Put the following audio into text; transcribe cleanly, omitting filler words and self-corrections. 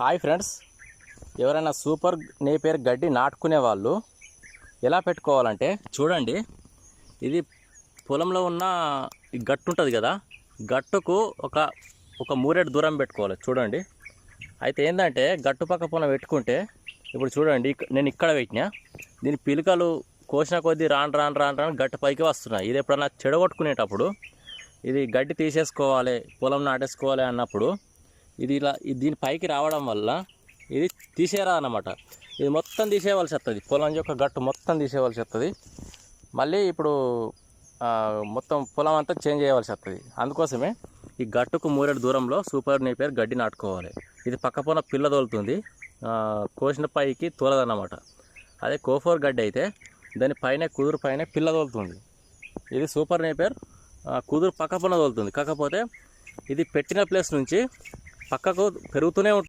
Hi friends, ఎవరైనా super Napier గడ్డి నాటుకునే వాళ్ళు ఎలా పెట్టుకోవాలంటే చూడండి. ఇది పొలంలో ఉన్న ఈ గట్టు ఉంటుంది కదా, గట్టుకు ఒక మూరెడు దూరం పెట్టుకోవాలి. చూడండి, అయితే ఏంటంటే గట్టు పక్క పొలం పెట్టుకుంటే ఇప్పుడు చూడండి, నేను ఇక్కడ పెట్టినా, దీని పిలకలు కోసిన కొద్దీ రాను గట్టు పైకి వస్తున్నాయి. ఇది ఎప్పుడన్నా చెడగొట్టుకునేటప్పుడు ఇది గడ్డి తీసేసుకోవాలి, పొలం నాటేసుకోవాలి అన్నప్పుడు ఇది ఇలా దీని పైకి రావడం వల్ల ఇది తీసేరా అన్నమాట. ఇది మొత్తం తీసేయవలసి వస్తుంది, పొలం యొక్క గట్టు మొత్తం తీసేయవలసి వస్తుంది. మళ్ళీ ఇప్పుడు మొత్తం పొలం అంతా చేంజ్ చేయవలసి వస్తుంది. అందుకోసమే ఈ గట్టుకు మూరెడు దూరంలో సూపర్ నేపియర్ గడ్డి నాటుకోవాలి. ఇది పక్క పొన పిల్ల తోలుతుంది, కోసిన పైకి తోలదన్నమాట. అదే కోఫోర్ గడ్డి అయితే దాని పైన కుదురు పైన పిల్ల తోలుతుంది. ఇది సూపర్ నేపియర్ కుదురు పక్క పొన తోలుతుంది. కాకపోతే ఇది పెట్టిన ప్లేస్ నుంచి పక్కకు పెరుగుతూనే ఉంటుంది.